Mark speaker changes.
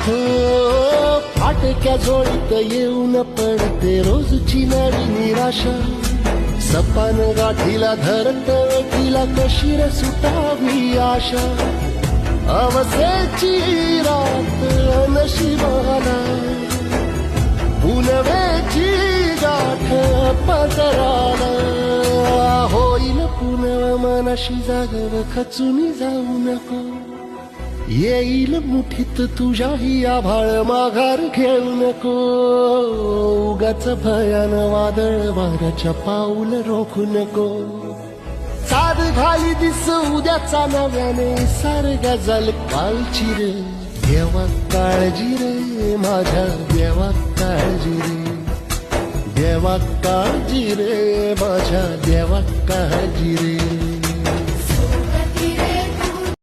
Speaker 1: हो फाटक्या झोळीत येऊन पडते रोजची नवी निराशा. सपान गाठीला धरत वेठीला कशी रे सुटावी आशा. अवसेची रात नशिबाला पुनवेची गाठ पदराला. होईल पुनव मनाशी जागव खचून जाऊ नको. येईल मुठीत तुझ्याही आभाळ माघार घेऊ नको. उगाच भयान वादळ वाऱ्याच्या पाऊल रोखू नको. साध घाली दिस उद्याचा नव्याने सारख्या गजल कालची रे. देवा काळजी रे माझ्या देवा काळजी रे. देवा काळजी रे माझ्या देवा काळजी रे.